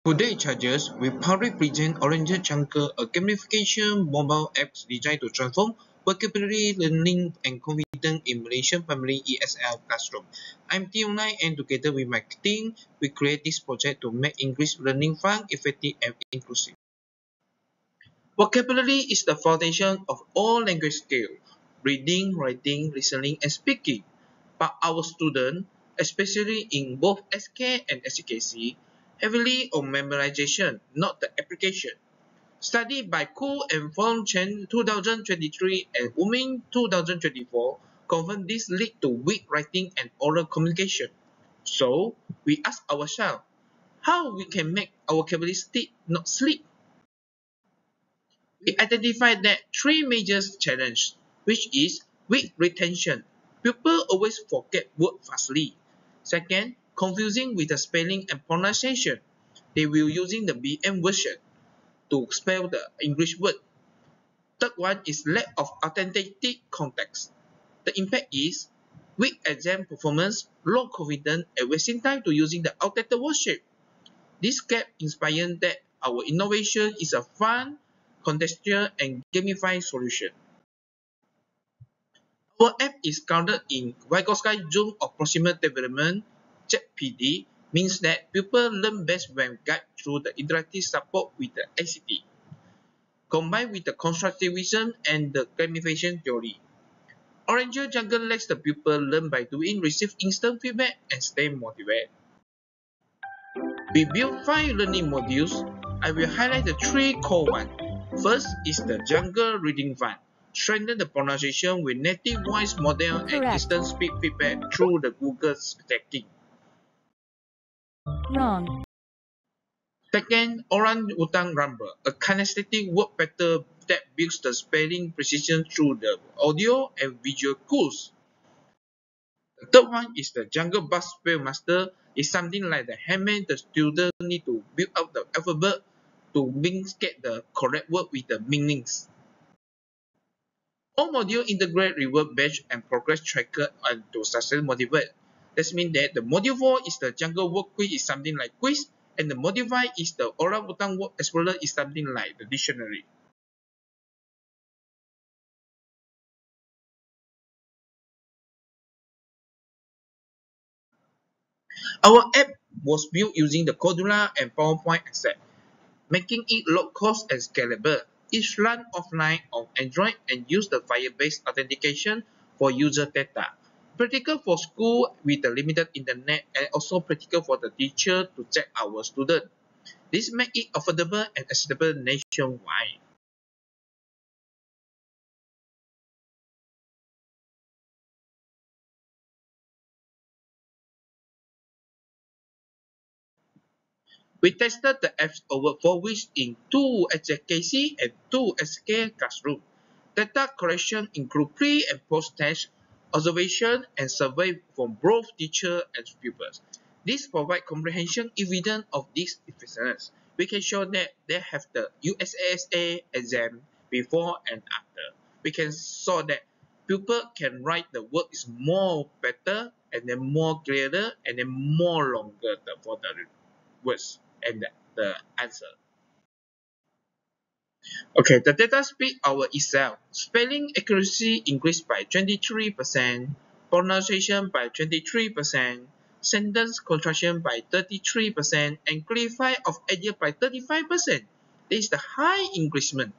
Today Chargers will proudly present Orange Jungle, a gamification mobile app designed to transform vocabulary learning and confidence in Malaysian family ESL classroom. I'm Tionai and together with my team, we create this project to make English learning fun, effective and inclusive. Vocabulary is the foundation of all language skills, reading, writing, listening and speaking. But our students, especially in both SK and SCKC, heavily on memorization, not the application. Study by Koo and Fong Chen 2023 and Wu 2024 confirm this lead to weak writing and oral communication. So, we ask ourselves, how we can make our vocabulary stick, not sleep? We identified that three major challenges, which is weak retention. People always forget words fastly. Second, confusing with the spelling and pronunciation. They will using the BM version to spell the English word. Third one is lack of authentic context. The impact is weak exam performance, low confidence, and wasting time to using the outdated worksheet. This gap inspired that our innovation is a fun, contextual, and gamified solution. Our app is grounded in Vygotsky Zone of Proximal Development (ZPD), means that pupils learn best when guided through the interactive support with the ICT, combined with the constructivism and the gamification theory. Orange Jungle lets the pupil learn by doing, receive instant feedback, and stay motivated. We built 5 learning modules. I will highlight the 3 core ones. First is the Jungle Reading Fund. Strengthen the pronunciation with native voice model and instant speed feedback through the Google stacking. Wrong. Second, Orang Utang Rumble, a kinesthetic word pattern that builds the spelling precision through the audio and visual cues. The third one is the Jungle Bus Spellmaster. It's something like the handmade the student need to build up the alphabet to get the correct word with the meanings. All modules integrate reward badge and progress tracker and to success motivate. That means that the module 4 is the Jungle Word Quiz is something like quiz, and the module 5 is the Orang Utang Word Explorer is something like the dictionary. Our app was built using the Cordula and PowerPoint Access, making it low cost and scalable. It runs offline on Android and uses the Firebase authentication for user data. Practical for school with the limited internet and also practical for the teacher to check our student. This makes it affordable and accessible nationwide. We tested the apps over 4 weeks in 2 SJKC and 2 SK classrooms. Data collection includes pre- and post-test observation and survey from both teachers and pupils. This provides comprehensive evidence of this effectiveness. We can show that they have the USASA exam before and after. We can show that pupil can write the word is more better and then more clearer and then more longer for the words and the answer. Okay, the data speak our itself. Spelling accuracy increased by 23%, pronunciation by 23%, sentence construction by 33%, and clarify of idea by 35%. This is the high increasement.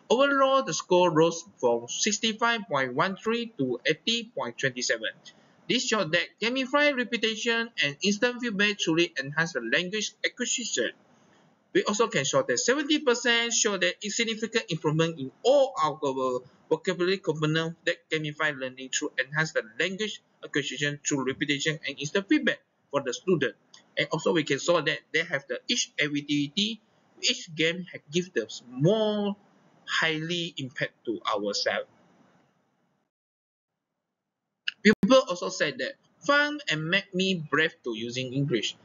Overall, the score rose from 65.13 to 80.27. This shows that gamified repetition and instant feedback truly enhance the language acquisition. We also can show that 70% show that significant improvement in all our vocabulary components that gamify learning through enhance the language acquisition through repetition and instant feedback for the student. And also we can show that they have the each activity, each game give them more highly impact to ourselves. People also said that fun and make me brave to using English.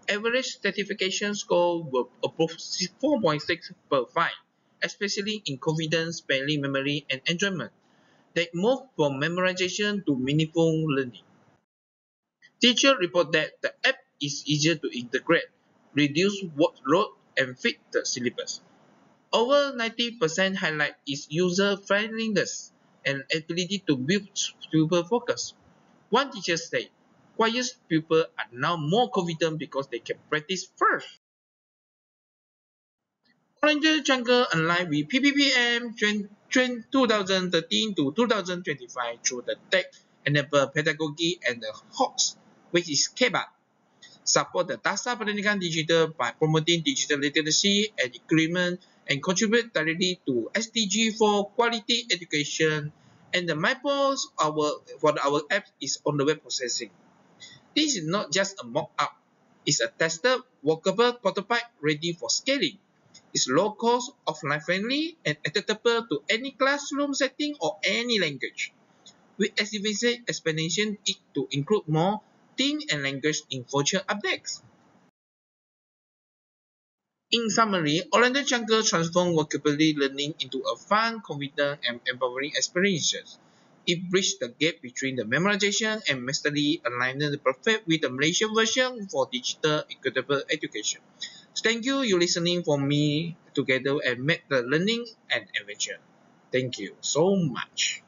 Average certification score were above 4.6 per 5, especially in confidence, spelling, memory, and enjoyment. They move from memorization to meaningful learning. Teachers report that the app is easier to integrate. reduce workload, and fit the syllabus. Over 90% highlight is user friendliness and ability to build pupil focus. One teacher said, quiet pupils are now more confident because they can practice first. Orange Jungle align with PPPM 2013 to 2025 through the tech-enabled pedagogy and the HOTS, which is KEBA. Support the Dasar Pendidikan Digital by promoting digital literacy and equipment and contribute directly to SDG for quality education. And the MyPost for our app is on the web processing. This is not just a mock-up. It's a tested, workable prototype ready for scaling. It's low cost, offline friendly, and adaptable to any classroom setting or any language. We envisage expanding it to include more themes and language in future updates. In summary, Orlando Jungle transformed vocabulary learning into a fun, confident, and empowering experience. It bridged the gap between the memorization and mastery, aligning the perfect with the Malaysian version for digital equitable education. Thank you listening for me together and make the learning an adventure. Thank you so much.